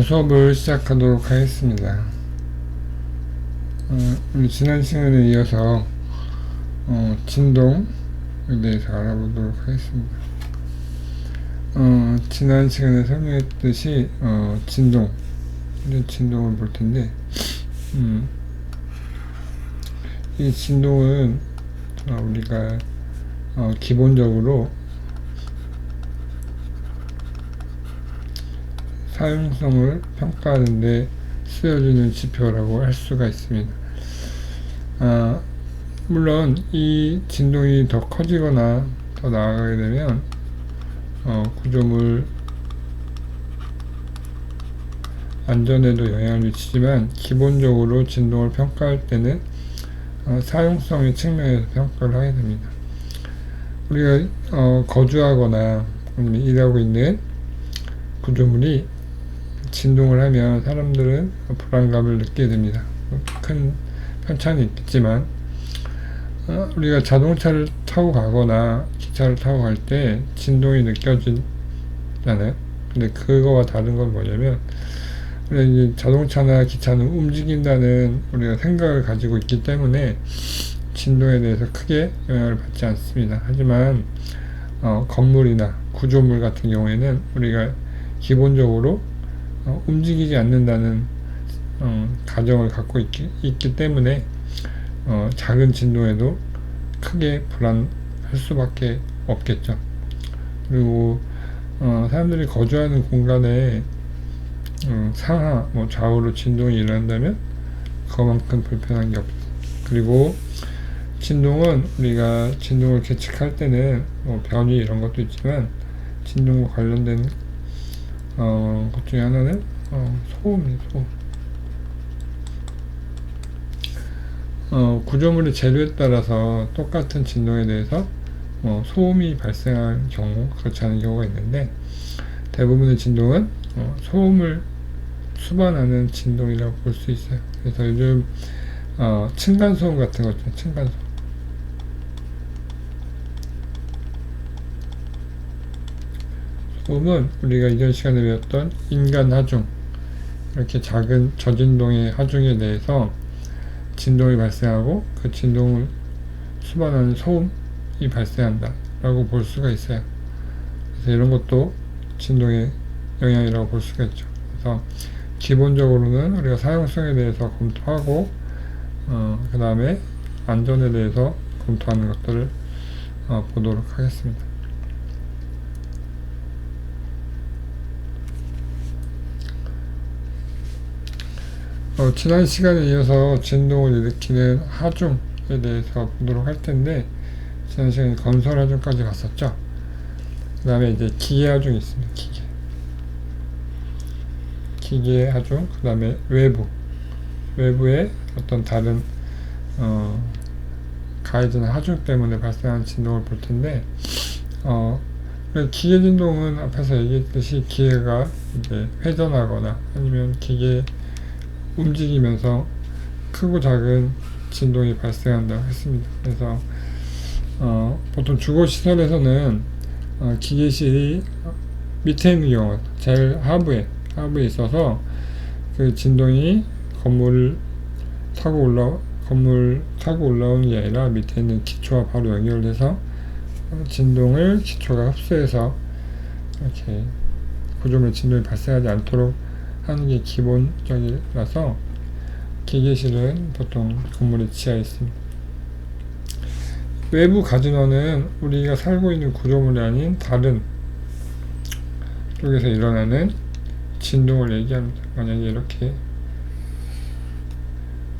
수업을 시작하도록 하겠습니다. 우리 지난 시간에 이어서 진동에 대해서 알아보도록 하겠습니다. 지난 시간에 설명했듯이 진동을 볼 텐데, 이 진동은 우리가 기본적으로 사용성을 평가하는데 쓰여지는 지표라고 할 수가 있습니다. 물론 이 진동이 더 커지거나 더 나아가게 되면 구조물 안전에도 영향을 미치지만, 기본적으로 진동을 평가할 때는 사용성의 측면에서 평가를 하게 됩니다. 우리가 거주하거나 아니면 일하고 있는 구조물이 진동을 하면 사람들은 불안감을 느끼게 됩니다. 큰 편차는 있겠지만, 우리가 자동차를 타고 가거나 기차를 타고 갈 때 진동이 느껴지잖아요. 근데 그거와 다른 건 뭐냐면, 이제 자동차나 기차는 움직인다는 우리가 생각을 가지고 있기 때문에 진동에 대해서 크게 영향을 받지 않습니다. 하지만 건물이나 구조물 같은 경우에는 우리가 기본적으로 움직이지 않는다는 가정을 갖고 있기 때문에 작은 진동에도 크게 불안할 수밖에 없겠죠. 그리고 사람들이 거주하는 공간에 상하, 좌우로 진동이 일어난다면 그만큼 불편한 게 없어요. 그리고 진동은 우리가 진동을 계측할 때는 변위 이런 것도 있지만, 진동과 관련된 것 중에 하나는 소음이에요. 소음. 구조물의 재료에 따라서 똑같은 진동에 대해서 소음이 발생할 경우, 그렇지 않은 경우가 있는데, 대부분의 진동은 소음을 수반하는 진동이라고 볼 수 있어요. 그래서 요즘 층간소음 같은 거 있죠. 층간소음. 소음은 우리가 이전 시간에 배웠던 인간 하중, 이렇게 작은 저진동의 하중에 대해서 진동이 발생하고 그 진동을 수반하는 소음이 발생한다 라고 볼 수가 있어요. 그래서 이런 것도 진동의 영향이라고 볼 수가 있죠. 그래서 기본적으로는 우리가 사용성에 대해서 검토하고 그 다음에 안전에 대해서 검토하는 것들을 보도록 하겠습니다. 지난 시간에 이어서 진동을 일으키는 하중에 대해서 보도록 할 텐데, 지난 시간에 건설 하중까지 갔었죠. 그 다음에 이제 기계 하중이 있습니다. 기계 하중, 그 다음에 외부의 어떤 다른 가해지는 하중 때문에 발생하는 진동을 볼 텐데, 기계 진동은 앞에서 얘기했듯이 기계가 이제 회전하거나 아니면 기계 움직이면서 크고 작은 진동이 발생한다고 했습니다. 그래서 보통 주거시설에서는 기계실이 밑에 있는 경우, 제일 하부에 있어서 그 진동이 건물 타고 올라오는 게 아니라 밑에 있는 기초와 바로 연결돼서 진동을 기초가 흡수해서 이렇게 구조물 진동이 발생하지 않도록 하는 게 기본적이라서 기계실은 보통 건물의 지하에 있습니다. 외부 가진원은 우리가 살고 있는 구조물이 아닌 다른 쪽에서 일어나는 진동을 얘기합니다. 만약에 이렇게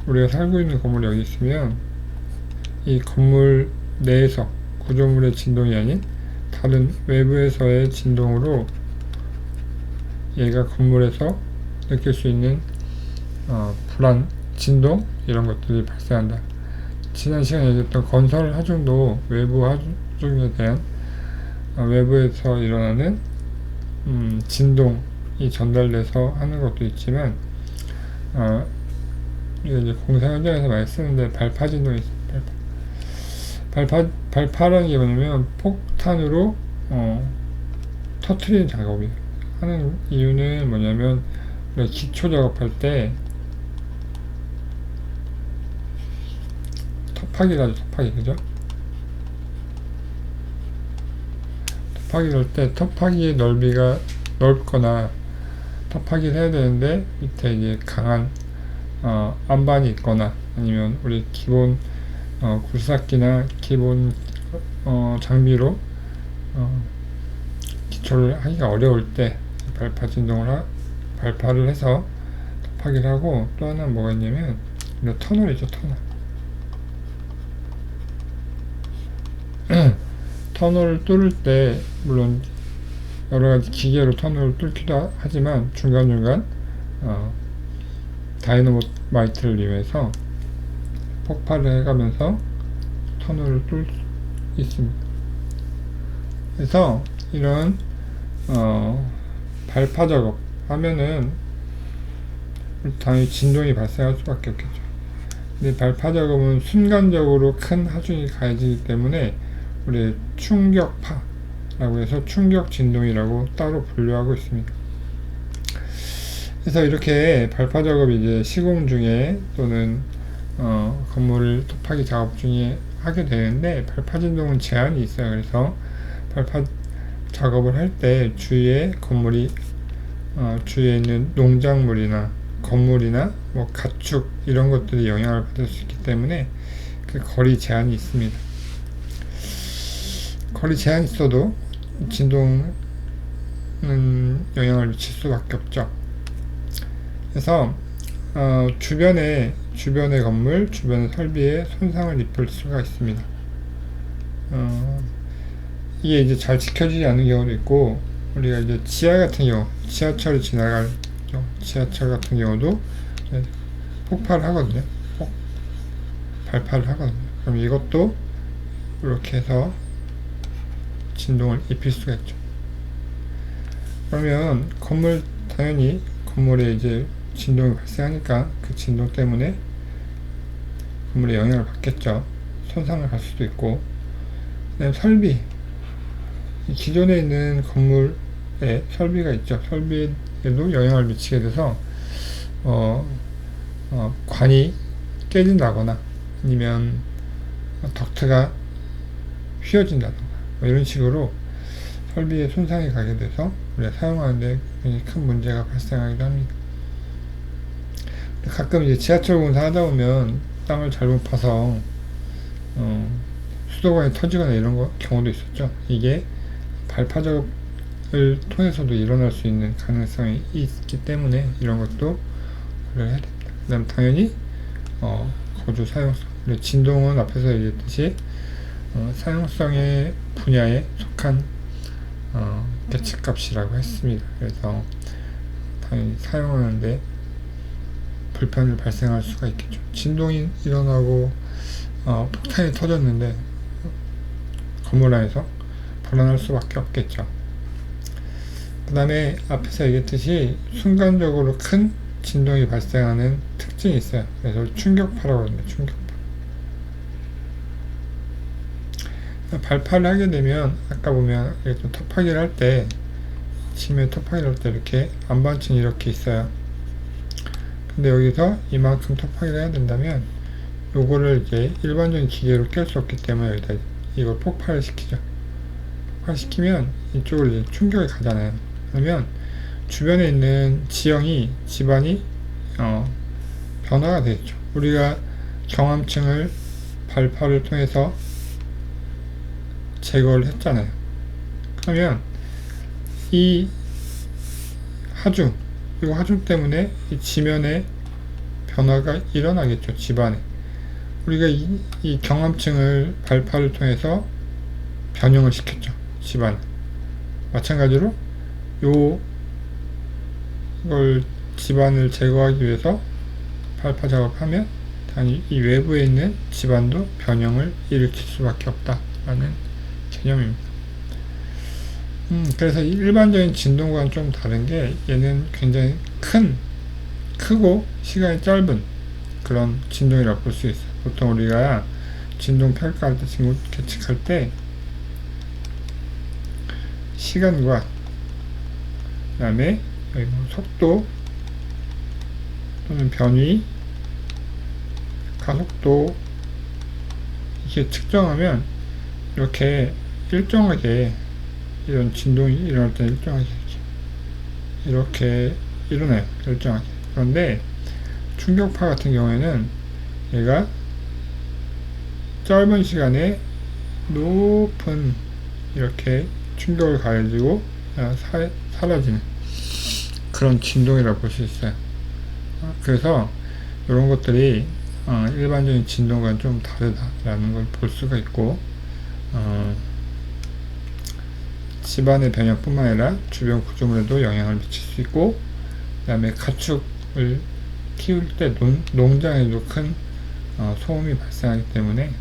우리가 살고 있는 건물이 여기 있으면 이 건물 내에서 구조물의 진동이 아닌 다른 외부에서의 진동으로 얘가 건물에서 느낄 수 있는 불안, 진동 이런 것들이 발생한다. 지난 시간에 얘기했던 건설 하중도 외부 하중에 대한 외부에서 일어나는 진동이 전달돼서 하는 것도 있지만, 이제 공사 현장에서 많이 쓰는데 발파 진동이 있어요. 발파라는 게 뭐냐면 폭탄으로 터트리는 작업이에요. 하는 이유는 뭐냐면 기초 작업할 때 톱하기라죠. 톱하기, 그죠? 톱하기를 할 때 톱하기의 넓이가 넓거나 톱하기를 해야 되는데 밑에 이제 강한 안반이 있거나 아니면 우리 기본 굴삭기나 기본 장비로 기초를 하기가 어려울 때 발파 진동을 발파를 해서 톱하기를 하고, 또 하나 뭐가 있냐면 터널이죠. 터널을 뚫을 때 물론 여러가지 기계로 터널을 뚫기도 하지만 중간중간 다이너마이트를 이용해서 폭발을 해가면서 터널을 뚫을 수 있습니다. 그래서 이런 발파 작업 하면은 당연히 진동이 발생할 수밖에 없겠죠. 근데 발파 작업은 순간적으로 큰 하중이 가해지기 때문에 우리 충격파라고 해서 충격 진동이라고 따로 분류하고 있습니다. 그래서 이렇게 발파 작업이 이제 시공 중에 또는 건물을 톱하기 작업 중에 하게 되는데, 발파 진동은 제한이 있어요. 그래서 발파 작업을 할 때 주위에 건물이 주위에 있는 농작물이나 건물이나 뭐 가축 이런 것들이 영향을 받을 수 있기 때문에 그 거리 제한이 있습니다. 거리 제한이 있어도 진동은 영향을 미칠 수밖에 없죠. 그래서 주변의 건물, 주변의 설비에 손상을 입을 수가 있습니다. 이게 이제 잘 지켜지지 않는 경우도 있고, 우리가 이제 지하 같은 경우, 지하철이 지나갈 지하철 같은 경우도 폭발을 하거든요. 발파를 하거든요. 그럼 이것도 이렇게 해서 진동을 입힐 수가 있죠. 그러면 당연히 건물에 이제 진동이 발생하니까 그 진동 때문에 건물에 영향을 받겠죠. 손상을 갈 수도 있고, 그다음에 설비, 기존에 있는 건물에 설비가 있죠. 설비에도 영향을 미치게 돼서 관이 깨진다거나 아니면 덕트가 휘어진다거나 이런 식으로 설비에 손상이 가게 돼서 우리가 사용하는데 굉장히 큰 문제가 발생하기도 합니다. 가끔 이제 지하철 공사하다 보면 땅을 잘못 파서 수도관이 터지거나 이런 경우도 있었죠. 이게 발파 작업을 통해서도 일어날 수 있는 가능성이 있기 때문에 이런 것도 고려해야 됩니다. 그 다음 당연히 거주 사용성, 진동은 앞에서 얘기했듯이 사용성의 분야에 속한 계측값이라고 했습니다. 그래서 당연히 사용하는데 불편을 발생할 수가 있겠죠. 진동이 일어나고 폭탄이 터졌는데 건물 안에서 불안할 수밖에 없겠죠. 그 다음에 앞에서 얘기했듯이 순간적으로 큰 진동이 발생하는 특징이 있어요. 그래서 충격파라고 합니다. 충격파. 발파를 하게 되면 아까 보면 이렇게 톱하기를 할 때, 치매 톱하기를 할 때 이렇게 안반층이 이렇게 있어요. 근데 여기서 이만큼 톱하기를 해야 된다면 요거를 이제 일반적인 기계로 깰 수 없기 때문에 여기다 이걸 폭발을 시키죠. 폭발시키면 이쪽으로 이제 충격이 가잖아요. 그러면 주변에 있는 집안이 변화가 되겠죠. 우리가 경함층을 발파를 통해서 제거를 했잖아요. 그러면 이 하중 때문에 이 지면에 변화가 일어나겠죠. 집안에 우리가 이 경함층을 발파를 통해서 변형을 시켰죠. 집안 마찬가지로 이걸 집안을 제거하기 위해서 발파 작업하면 당연히 이 외부에 있는 집안도 변형을 일으킬 수밖에 없다라는 개념입니다. 그래서 일반적인 진동과는 좀 다른 게, 얘는 굉장히 크고 시간이 짧은 그런 진동이라고 볼 수 있어요. 보통 우리가 진동 평가할 때, 진동 계측할 때 시간과 그 다음에 속도, 또는 변위, 가속도 이렇게 측정하면 이렇게 일정하게 이런 진동이 일어날 때 일정하게 이렇게 일어나요. 일정하게. 그런데 충격파 같은 경우에는 얘가 짧은 시간에 높은 이렇게 충격을 가해지고 사라지는 그런 진동이라고 볼 수 있어요. 그래서 이런 것들이 일반적인 진동과는 좀 다르다라는 걸 볼 수가 있고, 집안의 변형뿐만 아니라 주변 구조물에도 영향을 미칠 수 있고, 그 다음에 가축을 키울 때 농장에도 큰 소음이 발생하기 때문에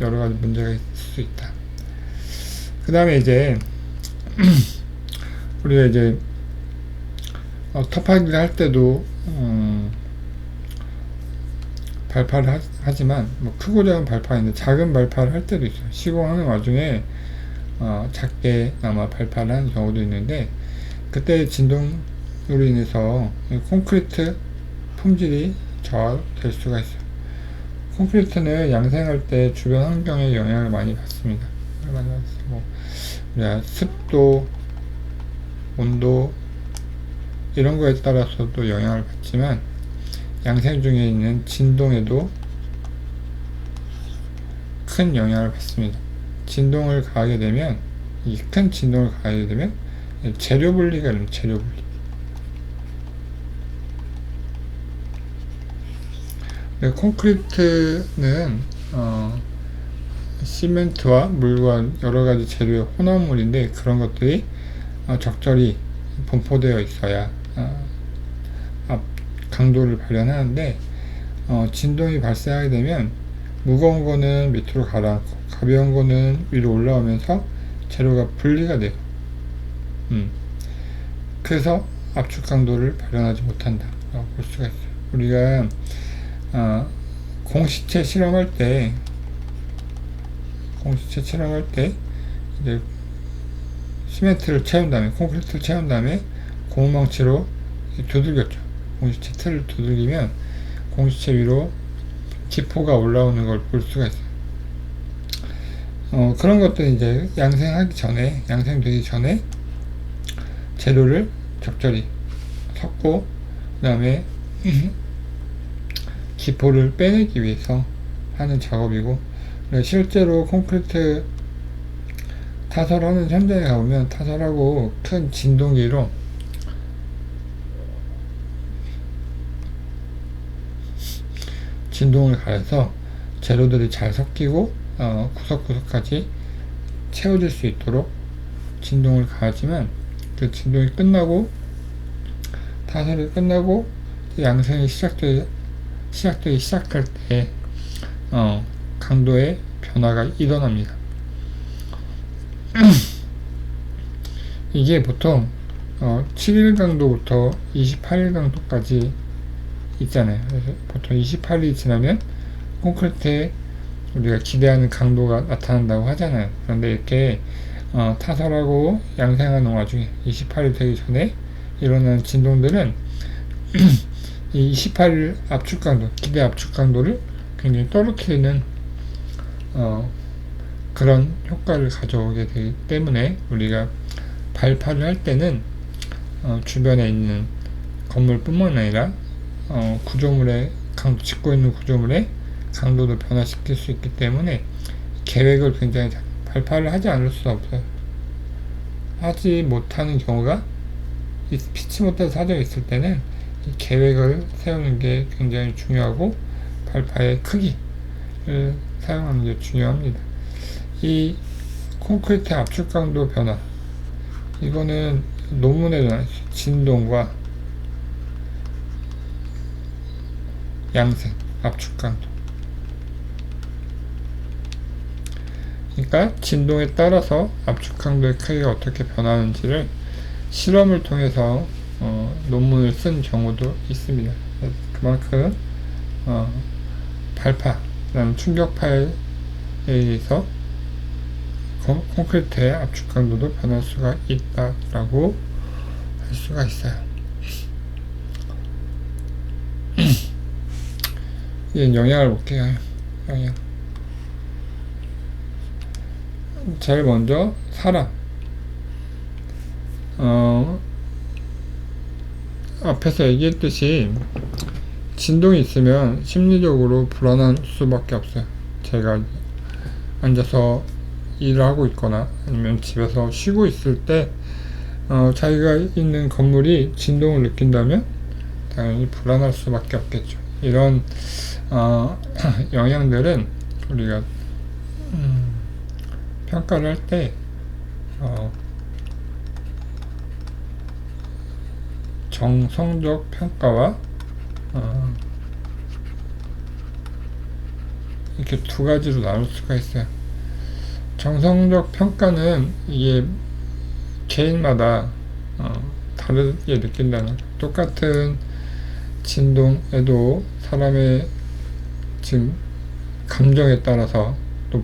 여러 가지 문제가 있을 수 있다. 그 다음에 이제 우리가 이제 터프하기를 할 때도 발파를 하지만 뭐 크고 작은 발파인데 작은 발파를 할 때도 있어요. 시공하는 와중에 작게 아마 발파를 하는 경우도 있는데, 그때 진동으로 인해서 콘크리트 품질이 저하될 수가 있어요. 콘크리트는 양생할 때 주변 환경에 영향을 많이 받습니다. 뭐 습도, 온도 이런 거에 따라서도 영향을 받지만 양생 중에 있는 진동에도 큰 영향을 받습니다. 진동을 가하게 되면, 이 큰 진동을 가하게 되면 재료 분리가 됩니다. 재료 분리. 콘크리트는 시멘트와 물과 여러가지 재료의 혼합물인데, 그런 것들이 적절히 분포되어 있어야 강도를 발현하는데, 진동이 발생하게 되면 무거운 거는 밑으로 가라앉고 가벼운 거는 위로 올라오면서 재료가 분리가 돼요. 그래서 압축 강도를 발현하지 못한다 라고 볼 수가 있어요. 우리가 공시체 실험할 때 이제 시멘트를 채운 다음에, 콘크리트를 채운 다음에 고무망치로 두들겼죠. 공시체 틀을 두들기면 공시체 위로 기포가 올라오는 걸 볼 수가 있어요. 그런 것들 이제 양생되기 전에 재료를 적절히 섞고, 그 다음에 기포를 빼내기 위해서 하는 작업이고, 실제로 콘크리트 타설하는 현장에 가보면 타설하고 큰 진동기로 진동을 가해서 재료들이 잘 섞이고 구석구석까지 채워질 수 있도록 진동을 가하지만, 그 진동이 끝나고 타설이 끝나고 양생이 시작되기 시작할 때 강도의 변화가 일어납니다. 이게 보통 7일 강도부터 28일 강도까지 있잖아요. 그래서 보통 28일이 지나면 콘크리트에 우리가 기대하는 강도가 나타난다고 하잖아요. 그런데 이렇게 타설하고 양생하는 와중에 28일 되기 전에 일어나는 진동들은 이 28일 압축 강도, 기대 압축 강도를 굉장히 떨어뜨리는 그런 효과를 가져오게 되기 때문에, 우리가 발파를 할 때는 주변에 있는 건물뿐만 아니라 구조물의 짓고 있는 구조물의 강도도 변화시킬 수 있기 때문에 계획을 굉장히 발파를 하지 않을 수 없어요. 하지 못하는 경우가, 피치 못할 사정이 있을 때는 이 계획을 세우는 게 굉장히 중요하고, 발파의 크기를 사용하는 게 중요합니다. 이 콘크리트 압축 강도 변화, 이거는 논문에 나와 있어요. 진동과 양생, 압축 강도. 그러니까 진동에 따라서 압축 강도의 크기가 어떻게 변하는지를 실험을 통해서 논문을 쓴 경우도 있습니다. 그만큼 발파라는 충격파에 의해서 콘크리트의 압축 강도도 변할 수가 있다라고 할 수가 있어요. 영향을 볼게요. 영향. 제일 먼저 사람. 앞에서 얘기했듯이 진동이 있으면 심리적으로 불안한 수밖에 없어요. 제가 앉아서 일을 하고 있거나 아니면 집에서 쉬고 있을 때 자기가 있는 건물이 진동을 느낀다면 당연히 불안할 수밖에 없겠죠. 이런 영향들은 우리가 평가를 할 때 정성적 평가와 이렇게 두 가지로 나눌 수가 있어요. 정성적 평가는 이게 개인마다 다르게 느낀다는 거죠. 똑같은 진동에도 사람의 지금 감정에 따라서 또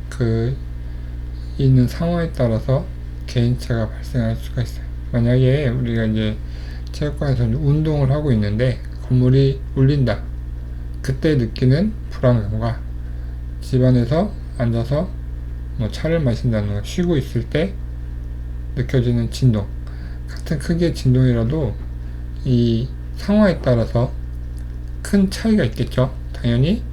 그 있는 상황에 따라서 개인차가 발생할 수가 있어요. 만약에 우리가 이제 체육관에서 운동을 하고 있는데 건물이 울린다. 그때 느끼는 불안감과 집안에서 앉아서 뭐 차를 마신다는 거, 쉬고 있을 때 느껴지는 진동, 같은 크기의 진동이라도 이 상황에 따라서 큰 차이가 있겠죠. 당연히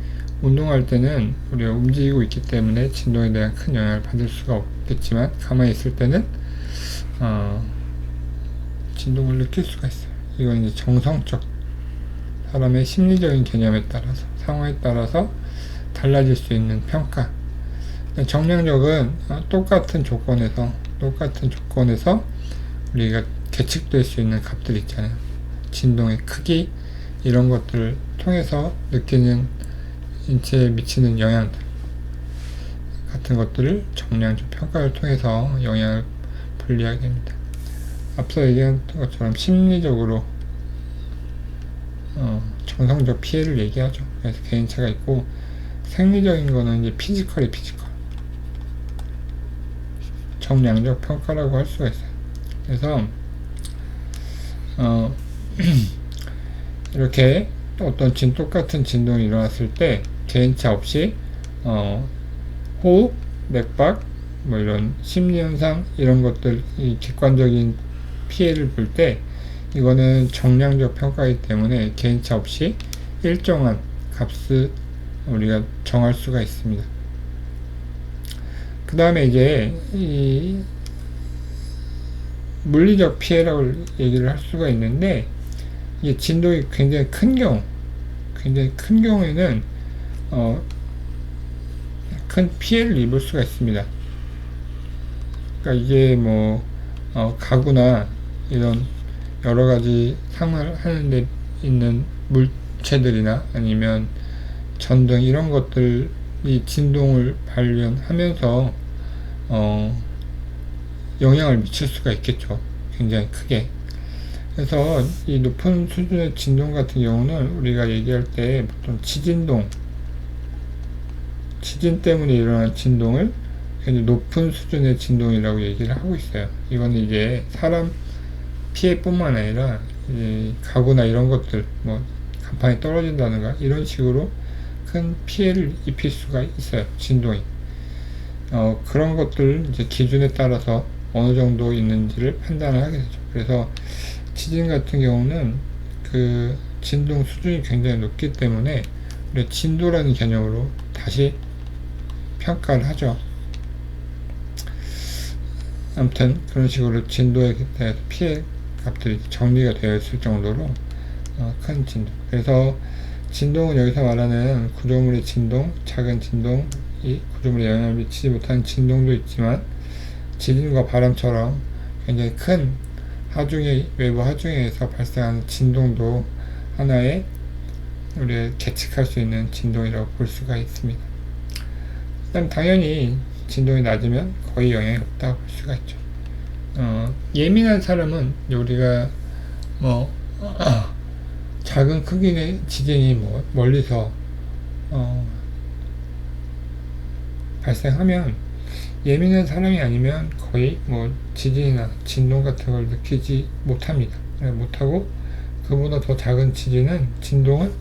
운동할 때는 우리가 움직이고 있기 때문에 진동에 대한 큰 영향을 받을 수가 없겠지만 가만히 있을 때는 진동을 느낄 수가 있어요. 이건 이제 정성적, 사람의 심리적인 개념에 따라서, 상황에 따라서 달라질 수 있는 평가. 정량적은 똑같은 조건에서 우리가 계측될 수 있는 값들 있잖아요. 진동의 크기, 이런 것들을 통해서 느끼는 인체에 미치는 영향들 같은 것들을 정량적 평가를 통해서 영향을 분리하게 됩니다. 앞서 얘기한 것처럼 심리적으로 정성적 피해를 얘기하죠. 그래서 개인차가 있고, 생리적인 거는 이제 피지컬 정량적 평가라고 할 수가 있어요. 그래서 이렇게 어떤 똑같은 진동이 일어났을 때 개인차 없이 호흡, 맥박, 뭐 이런 심리현상, 이런 것들, 이 객관적인 피해를 볼 때 이거는 정량적 평가이기 때문에 개인차 없이 일정한 값을 우리가 정할 수가 있습니다. 그 다음에 이제 이 물리적 피해라고 얘기를 할 수가 있는데, 이게 진동이 굉장히 큰 경우에는 큰 피해를 입을 수가 있습니다. 그러니까 이게 뭐 가구나 이런 여러 가지 생활 하는 데 있는 물체들이나 아니면 전등, 이런 것들이 진동을 발현하면서 영향을 미칠 수가 있겠죠. 굉장히 크게. 그래서 이 높은 수준의 진동 같은 경우는 우리가 얘기할 때 보통 지진 때문에 일어난 진동을 굉장히 높은 수준의 진동이라고 얘기를 하고 있어요. 이거는 이제 사람 피해뿐만 아니라 가구나 이런 것들, 뭐 간판이 떨어진다든가 이런 식으로 큰 피해를 입힐 수가 있어요. 진동이. 그런 것들 이제 기준에 따라서 어느 정도 있는지를 판단을 하게 되죠. 그래서 지진 같은 경우는 그 진동 수준이 굉장히 높기 때문에 우리 진도라는 개념으로 다시 평가를 하죠. 아무튼 그런 식으로 진도에 대해서 피해 값들이 정리가 되어 있을 정도로 큰 진동. 그래서 진동은 여기서 말하는 구조물의 진동, 작은 진동, 이 구조물에 영향을 미치지 못하는 진동도 있지만, 지진과 바람처럼 굉장히 큰 외부 하중에서 발생하는 진동도 하나의 우리가 계측할 수 있는 진동이라고 볼 수가 있습니다. 일단 당연히 진동이 낮으면 거의 영향이 없다고 볼 수가 있죠. 예민한 사람은 우리가 뭐 작은 크기의 지진이 뭐 멀리서 발생하면, 예민한 사람이 아니면 거의 뭐 지진이나 진동 같은 걸 느끼지 못합니다. 못하고, 그보다 더 작은 진동은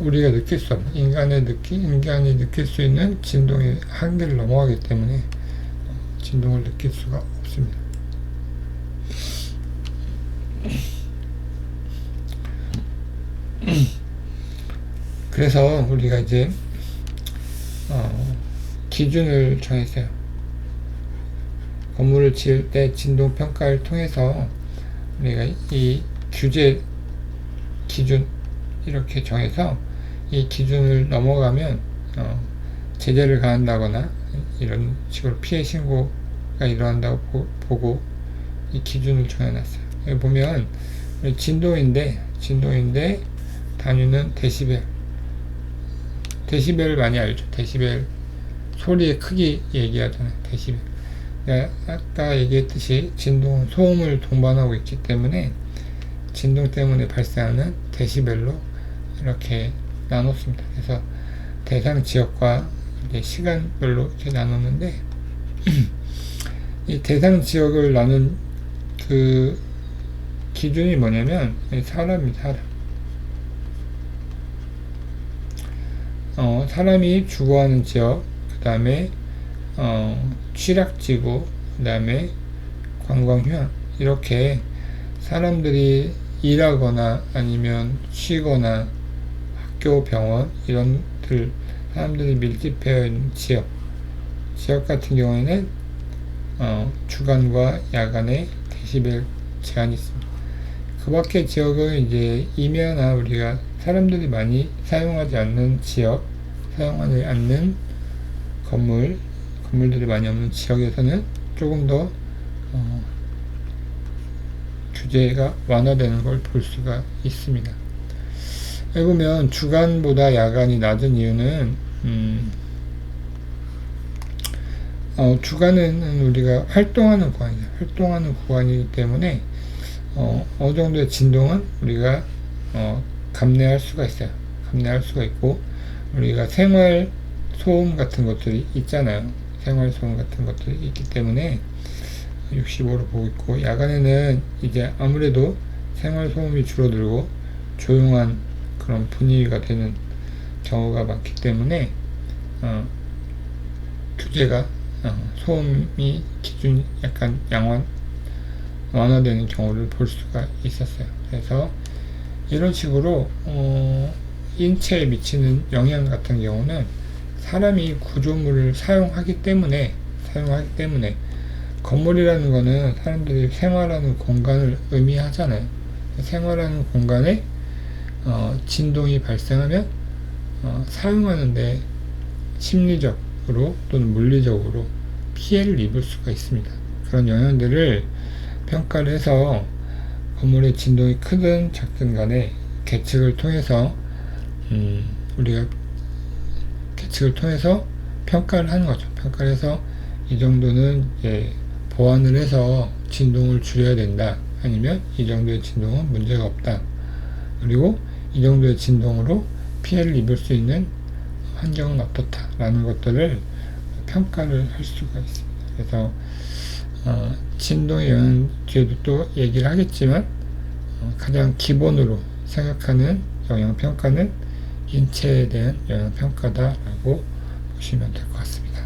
우리가 느낄 수 없는 인간이 느낄 수 있는 진동의 한계를 넘어가기 때문에 진동을 느낄 수가 없습니다. 그래서 우리가 이제 기준을 정했어요. 건물을 지을 때 진동 평가를 통해서 우리가 이 규제 기준 이렇게 정해서 이 기준을 넘어가면 제재를 가한다거나 이런 식으로 피해 신고가 일어난다고 보고 이 기준을 정해놨어요. 여기 보면 진동인데 단위는 데시벨 많이 알죠? 데시벨 소리의 크기 얘기하잖아요. 데시벨. 아까 얘기했듯이 진동은 소음을 동반하고 있기 때문에 진동 때문에 발생하는 데시벨로 이렇게 나눴습니다. 그래서 대상 지역과 이제 시간별로 이렇게 나눴는데 이 대상 지역을 나눈 그 기준이 뭐냐면 사람입니다. 사람이 주거하는 지역, 그 다음에 취락지구, 그 다음에 관광휴양, 이렇게 사람들이 일하거나 아니면 쉬거나 학교, 병원 이런 사람들이 밀집되어 있는 지역 같은 경우에는 주간과 야간에 데시벨 제한이 있습니다. 그 밖의 지역은 이제 임야나 우리가 사람들이 많이 사용하지 않는 지역, 사용하지 않는 건물들이 많이 없는 지역에서는 조금 더 규제가 완화되는 걸 볼 수가 있습니다. 여기 보면 주간보다 야간이 낮은 이유는 주간은 우리가 활동하는 구간이기 때문에 어느 정도의 진동은 우리가 감내할 수가 있어요. 감내할 수가 있고, 우리가 생활 소음 같은 것들이 있잖아요. 생활 소음 같은 것들이 있기 때문에 65로 보고 있고, 야간에는 이제 아무래도 생활 소음이 줄어들고 조용한 그런 분위기가 되는 경우가 많기 때문에 규제가 소음이 기준이 약간 완화되는 경우를 볼 수가 있었어요. 그래서 이런 식으로 인체에 미치는 영향 같은 경우는 사람이 구조물을 사용하기 때문에 건물이라는 거는 사람들이 생활하는 공간을 의미하잖아요. 생활하는 공간에 진동이 발생하면 사용하는데 심리적으로 또는 물리적으로 피해를 입을 수가 있습니다. 그런 영향들을 평가를 해서 건물의 진동이 크든 작든 간에 계측을 통해서 우리가 계측을 통해서 평가를 하는 거죠. 평가를 해서 이 정도는 이제 보완을 해서 진동을 줄여야 된다, 아니면 이 정도의 진동은 문제가 없다, 그리고 이 정도의 진동으로 피해를 입을 수 있는 환경은 어떻다 라는 것들을 평가를 할 수가 있습니다. 그래서 진동의 영향 뒤에도 또 얘기를 하겠지만 가장 기본으로 생각하는 영향평가는 인체에 대한 영향평가다 라고 보시면 될 것 같습니다.